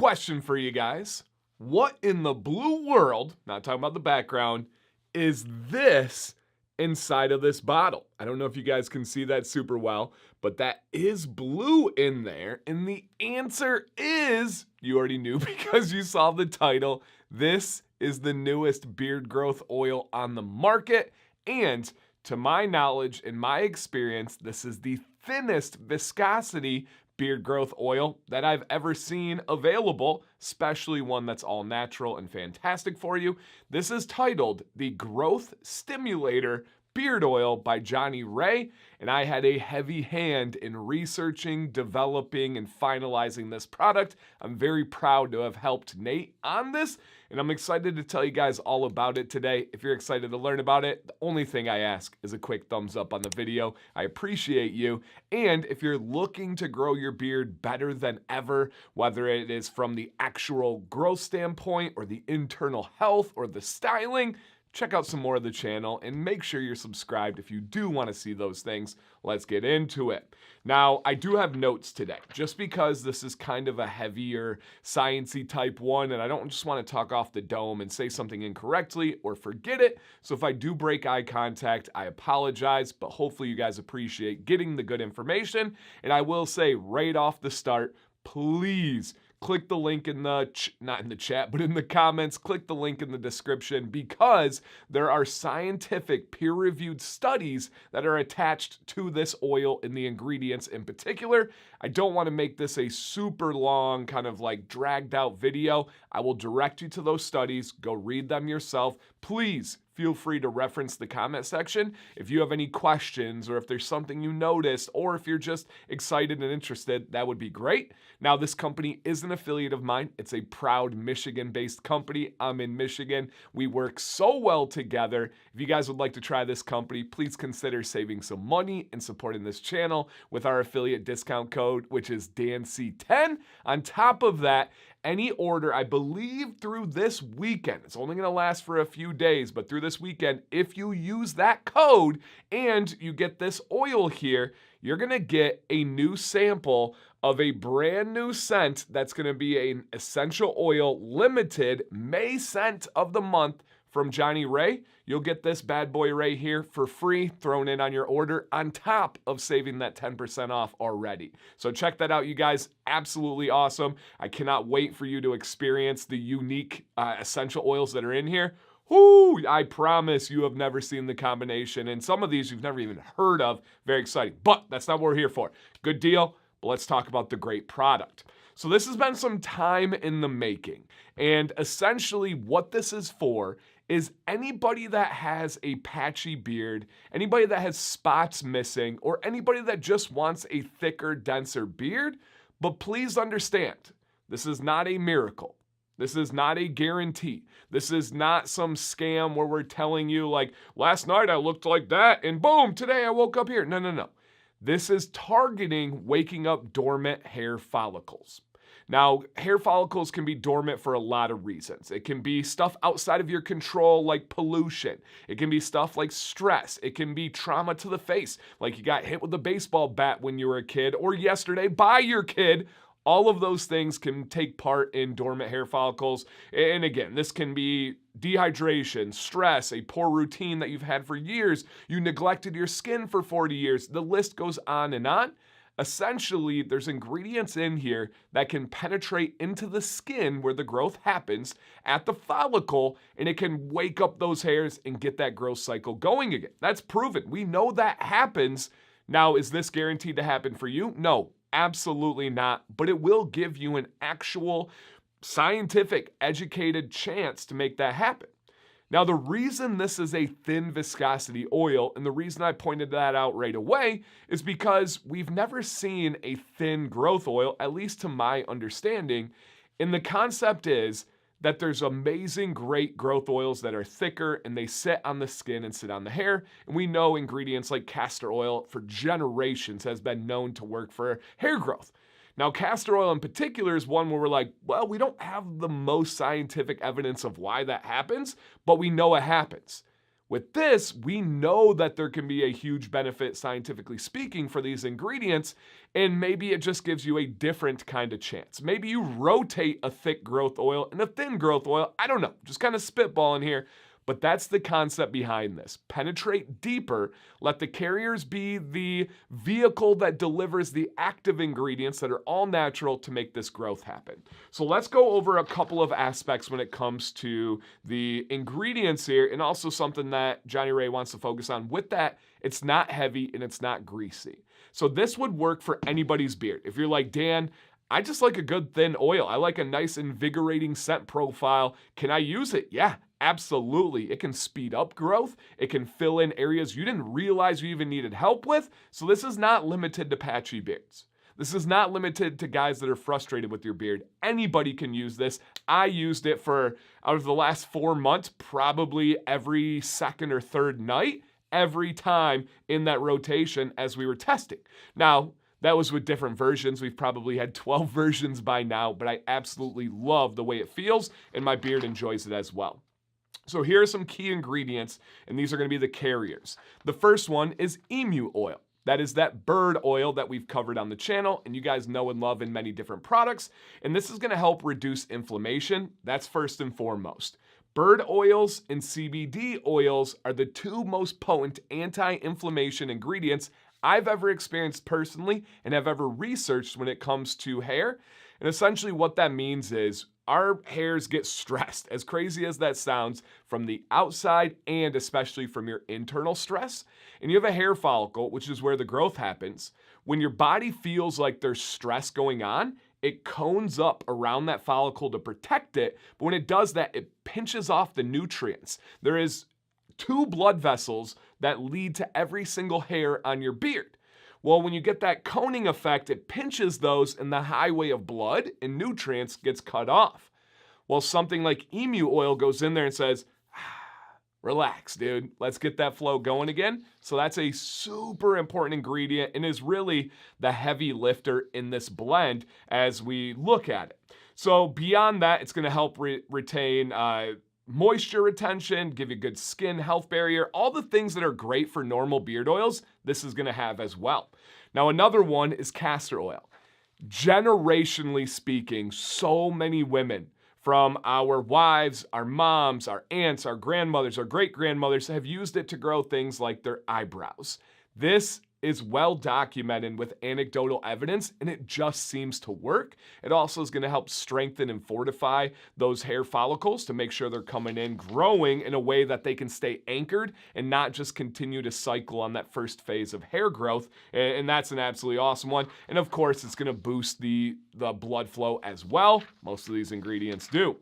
question for you guys. What in the blue world, not talking about the background, is this inside of this bottle? I don't know if you guys can see that super well, but that is blue in there. And the answer is, you already knew because you saw the title, this is the newest beard growth oil on the market. And to my knowledge, in my experience, this is the thinnest viscosity beard growth oil that I've ever seen available, especially one that's all natural and fantastic for you. This is titled the Growth Stimulator Beard Oil by Johnnie Ray, and I had a heavy hand in researching, developing, and finalizing this product. I'm very proud to have helped Nate on this, and I'm excited to tell you guys all about it today. If you're excited to learn about it, the only thing I ask is a quick thumbs up on the video. I appreciate you. And if you're looking to grow your beard better than ever, whether it is from the actual growth standpoint or the internal health or the styling, check out some more of the channel and make sure you're subscribed if you do want to see those things. Let's get into it. Now, I do have notes today, just because this is kind of a heavier sciencey type one, and I don't just want to talk off the dome and say something incorrectly or forget it. So if I do break eye contact, I apologize, but hopefully you guys appreciate getting the good information. And I will say right off the start, please click the link in the, not in the chat, but in the comments, click the link in the description, because there are scientific peer-reviewed studies that are attached to this oil and the ingredients in particular. I don't want to make this a super long, kind of like dragged out video. I will direct you to those studies. Go read them yourself. Please feel free to reference the comment section if you have any questions, or if there's something you noticed, or if you're just excited and interested. That would be great. Now, this company is an affiliate of mine. It's a proud Michigan-based company. I'm in Michigan. We work so well together. If you guys would like to try this company, please consider saving some money and supporting this channel with our affiliate discount code, which is DANC10. On top of that, any order, I believe through this weekend, it's only going to last for a few days, but through this weekend, if you use that code and you get this oil here, you're going to get a new sample of a brand new scent that's going to be an essential oil limited May scent of the month from Johnnie Ray. You'll get this bad boy right here for free thrown in on your order, on top of saving that 10% off already. So check that out, you guys. Absolutely awesome. I cannot wait for you to experience the unique essential oils that are in here. Whoo, I promise you have never seen the combination, and some of these you've never even heard of. Very exciting, but that's not what we're here for. Good deal, but let's talk about the great product. So this has been some time in the making, and essentially what this is for is anybody that has a patchy beard, anybody that has spots missing, or anybody that just wants a thicker, denser beard. But please understand, this is not a miracle. This is not a guarantee. This is not some scam where we're telling you, like, last night I looked like that and boom, today I woke up here. No, no, no. This is targeting waking up dormant hair follicles. Now, hair follicles can be dormant for a lot of reasons. It can be stuff outside of your control, like pollution. It can be stuff like stress. It can be trauma to the face, like you got hit with a baseball bat when you were a kid, or yesterday by your kid. All of those things can take part in dormant hair follicles. And again, this can be dehydration, stress, a poor routine that you've had for years. You neglected your skin for 40 years. The list goes on and on. Essentially, there's ingredients in here that can penetrate into the skin where the growth happens at the follicle, and it can wake up those hairs and get that growth cycle going again. That's proven. We know that happens. Now, is this guaranteed to happen for you? No, absolutely not. But it will give you an actual scientific, educated chance to make that happen. Now, the reason this is a thin viscosity oil, and the reason I pointed that out right away, is because we've never seen a thin growth oil, at least to my understanding. And the concept is that there's amazing, great growth oils that are thicker, and they sit on the skin and sit on the hair. And we know ingredients like castor oil for generations has been known to work for hair growth. Now, castor oil in particular is one where we're like, well, we don't have the most scientific evidence of why that happens, but we know it happens. With this, we know that there can be a huge benefit, scientifically speaking, for these ingredients, and maybe it just gives you a different kind of chance. Maybe you rotate a thick growth oil and a thin growth oil. I don't know, just kind of spitballing here. But that's the concept behind this. Penetrate deeper, let the carriers be the vehicle that delivers the active ingredients that are all natural to make this growth happen. So let's go over a couple of aspects when it comes to the ingredients here, and also something that Johnnie Ray wants to focus on. With that, it's not heavy and it's not greasy. So this would work for anybody's beard. If you're like, Dan, I just like a good thin oil. I like a nice invigorating scent profile. Can I use it? Yeah, absolutely. It can speed up growth. It can fill in areas you didn't realize you even needed help with. So this is not limited to patchy beards. This is not limited to guys that are frustrated with your beard. Anybody can use this. I used it for, out of the last 4 months, probably every second or third night, every time in that rotation as we were testing. Now, that was with different versions. We've probably had 12 versions by now, but I absolutely love the way it feels, and my beard enjoys it as well. So here are some key ingredients, and these are going to be the carriers. The first one is emu oil. That is that bird oil that we've covered on the channel, and you guys know and love in many different products. And this is going to help reduce inflammation. That's first and foremost. Bird oils and CBD oils are the two most potent anti-inflammation ingredients I've ever experienced personally and have ever researched when it comes to hair. And essentially what that means is our hairs get stressed, as crazy as that sounds, from the outside and especially from your internal stress. And you have a hair follicle, which is where the growth happens. When your body feels like there's stress going on, it cones up around that follicle to protect it. But when it does that, it pinches off the nutrients. There is 2 blood vessels that lead to every single hair on your beard. Well, when you get that coning effect, it pinches those and the highway of blood and nutrients gets cut off. Well, something like emu oil goes in there and says, relax, dude. Let's get that flow going again. So that's a super important ingredient and is really the heavy lifter in this blend as we look at it. So beyond that, it's going to help retain moisture retention, give you good skin health barrier, all the things that are great for normal beard oils, this is going to have as well. Now, another one is castor oil. Generationally speaking, so many women, from our wives, our moms, our aunts, our grandmothers, our great-grandmothers, have used it to grow things like their eyebrows. This is well documented with anecdotal evidence, and it just seems to work. It also is going to help strengthen and fortify those hair follicles to make sure they're coming in, growing in a way that they can stay anchored and not just continue to cycle on that first phase of hair growth. And that's an absolutely awesome one. And of course, it's going to boost the blood flow as well. Most of these ingredients do.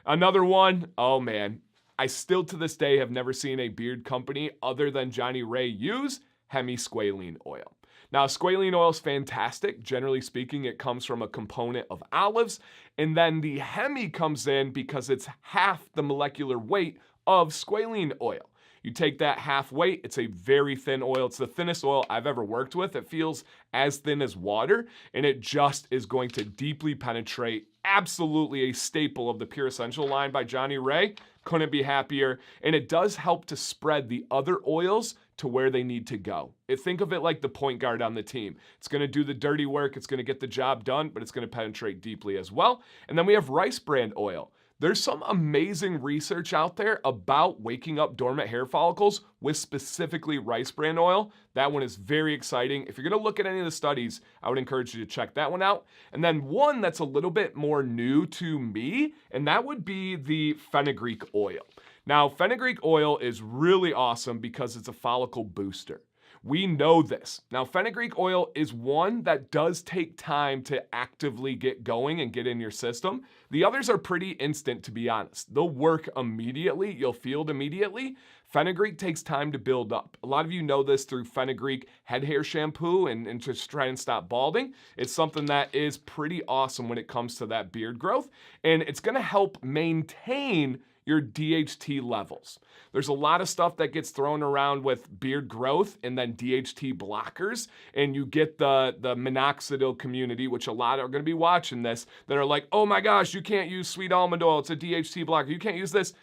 Another one, oh man, I still to this day have never seen a beard company other than Johnnie Ray use hemisqualane oil. Now, squalene oil is fantastic. Generally speaking, it comes from a component of olives, and then the hemi comes in because it's half the molecular weight of squalene oil. You take that half weight, it's a very thin oil. It's the thinnest oil I've ever worked with. It feels as thin as water, and it just is going to deeply penetrate. Absolutely a staple of the Pure Essential line by Johnnie Ray. Couldn't be happier. And it does help to spread the other oils to where they need to go. Think of it like the point guard on the team. It's going to do the dirty work. It's going to get the job done, but it's going to penetrate deeply as well. And then we have rice bran oil. There's some amazing research out there about waking up dormant hair follicles with specifically rice bran oil. That one is very exciting. If you're going to look at any of the studies, I would encourage you to check that one out. And then one that's a little bit more new to me, and that would be the fenugreek oil. Now, fenugreek oil is really awesome because it's a follicle booster. We know this. Now, fenugreek oil is one that does take time to actively get going and get in your system. The others are pretty instant, to be honest. They'll work immediately. You'll feel it immediately. Fenugreek takes time to build up. A lot of you know this through fenugreek head hair shampoo and just try and stop balding. It's something that is pretty awesome when it comes to that beard growth, and it's going to help maintain your DHT levels. There's a lot of stuff that gets thrown around with beard growth and then DHT blockers, and you get the minoxidil community, which a lot are going to be watching this, that are like, oh my gosh, you can't use sweet almond oil, it's a DHT blocker, you can't use this.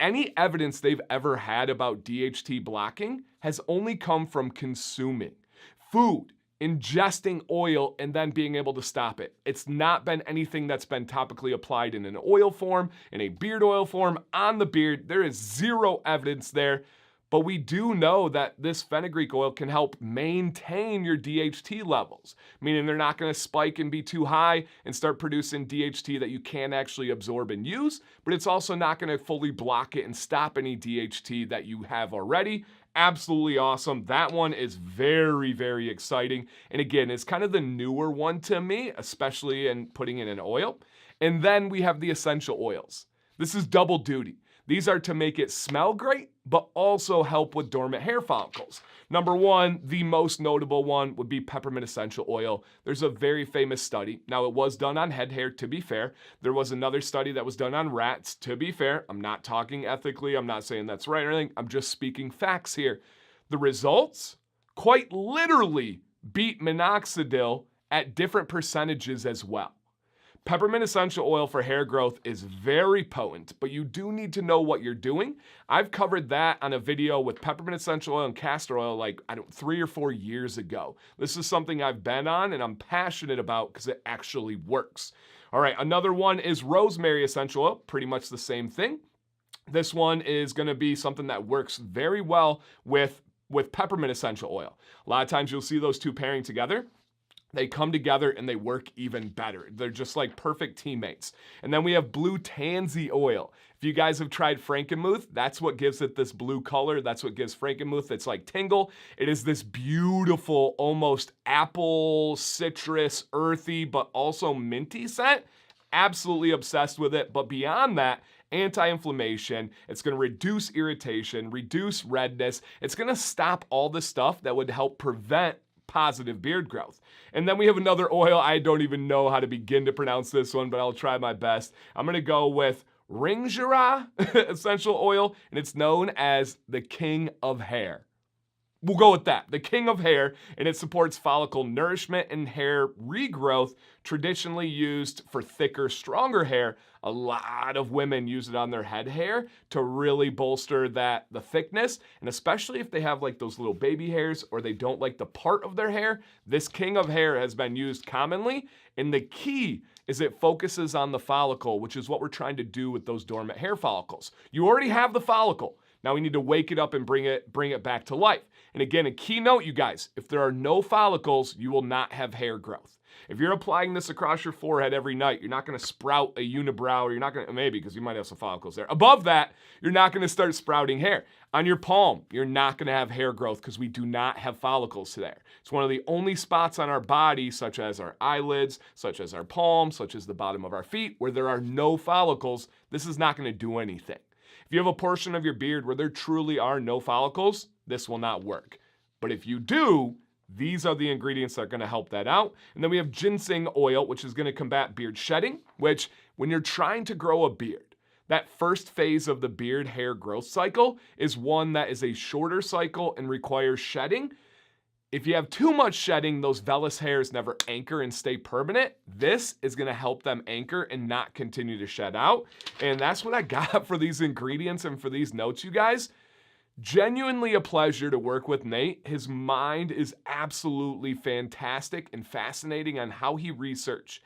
any evidence they've ever had about DHT blocking has only come from consuming food, ingesting oil, and then being able to stop it. It's not been anything that's been topically applied in an oil form, in a beard oil form, on the beard. There is zero evidence there. But we do know that this fenugreek oil can help maintain your DHT levels, meaning they're not going to spike and be too high and start producing DHT that you can't actually absorb and use, but it's also not going to fully block it and stop any DHT that you have already. Absolutely awesome. That one is very, very exciting. And again, it's kind of the newer one to me, especially in putting it in oil. And then we have the essential oils. This is double duty. These are to make it smell great, but also help with dormant hair follicles. Number one, the most notable one would be peppermint essential oil. There's a very famous study. Now, it was done on head hair, to be fair. There was another study that was done on rats, to be fair. I'm not talking ethically. I'm not saying that's right or anything. I'm just speaking facts here. The results quite literally beat minoxidil at different percentages as well. Peppermint essential oil for hair growth is very potent, but you do need to know what you're doing. I've covered that on a video with peppermint essential oil and castor oil 3 or 4 years ago. This is something I've been on and I'm passionate about because it actually works. All right, another one is rosemary essential oil, pretty much the same thing. This one is going to be something that works very well with peppermint essential oil. A lot of times you'll see those two pairing together. They come together and they work even better. They're just like perfect teammates. And then we have blue tansy oil. If you guys have tried Frankenmuth, that's what gives it this blue color. That's what gives Frankenmuth its like tingle. It is this beautiful, almost apple, citrus, earthy, but also minty scent. Absolutely obsessed with it. But beyond that, anti-inflammation, it's going to reduce irritation, reduce redness. It's going to stop all the stuff that would help prevent positive beard growth. And then we have another oil. I don't even know how to begin to pronounce this one, but I'll try my best. I'm going to go with Ringera essential oil, and it's known as the king of hair. We'll go with that, the king of hair, and it supports follicle nourishment and hair regrowth, traditionally used for thicker, stronger hair. A lot of women use it on their head hair to really bolster the thickness, and especially if they have like those little baby hairs or they don't like the part of their hair, this king of hair has been used commonly, and the key is it focuses on the follicle, which is what we're trying to do with those dormant hair follicles. You already have the follicle. Now we need to wake it up and bring it back to life. And again, a key note, you guys, if there are no follicles, you will not have hair growth. If you're applying this across your forehead every night, you're not going to sprout a unibrow, or you're not going to, maybe because you might have some follicles there. Above that, you're not going to start sprouting hair. On your palm, you're not going to have hair growth because we do not have follicles there. It's one of the only spots on our body, such as our eyelids, such as our palms, such as the bottom of our feet, where there are no follicles. This is not going to do anything. If you have a portion of your beard where there truly are no follicles, this will not work. But if you do, these are the ingredients that are going to help that out. And then we have ginseng oil, which is going to combat beard shedding, which when you're trying to grow a beard, that first phase of the beard hair growth cycle is one that is a shorter cycle and requires shedding. If you have too much shedding, those vellus hairs never anchor and stay permanent. This is going to help them anchor and not continue to shed out. And that's what I got for these ingredients and for these notes, you guys. Genuinely a pleasure to work with Nate. His mind is absolutely fantastic and fascinating on how he researches,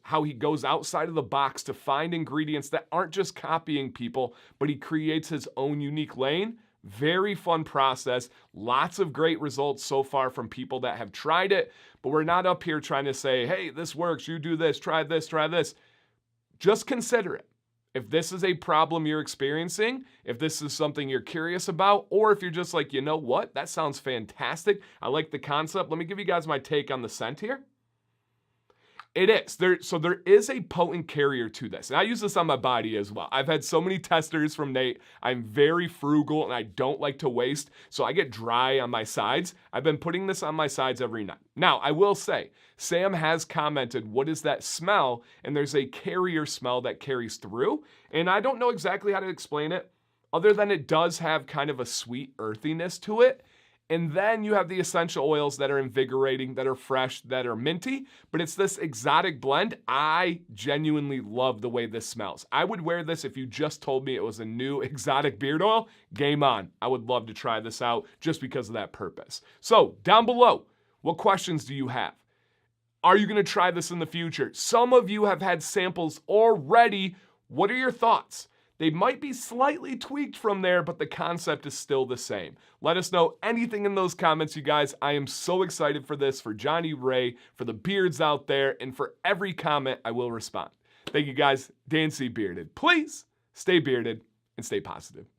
how he goes outside of the box to find ingredients that aren't just copying people, but he creates his own unique lane. Very fun process. Lots of great results so far from people that have tried it, but we're not up here trying to say, hey, this works, you do this, try this, try this. Just consider it. If this is a problem you're experiencing, if this is something you're curious about, or if you're just like, you know what, that sounds fantastic. I like the concept. Let me give you guys my take on the scent here. It is. So there is a potent carrier to this. And I use this on my body as well. I've had so many testers from Nate. I'm very frugal and I don't like to waste. So I get dry on my sides. I've been putting this on my sides every night. Now, I will say, Sam has commented, what is that smell? And there's a carrier smell that carries through. And I don't know exactly how to explain it, other than it does have kind of a sweet earthiness to it. And then you have the essential oils that are invigorating, that are fresh, that are minty. But it's this exotic blend. I genuinely love the way this smells. I would wear this if you just told me it was a new exotic beard oil. Game on. I would love to try this out just because of that purpose. So down below, what questions do you have? Are you going to try this in the future? Some of you have had samples already. What are your thoughts? They might be slightly tweaked from there, but the concept is still the same. Let us know anything in those comments, you guys. I am so excited for this, for Johnnie Ray, for the beards out there, and for every comment I will respond. Thank you guys. Dan C. Bearded. Please stay bearded and stay positive.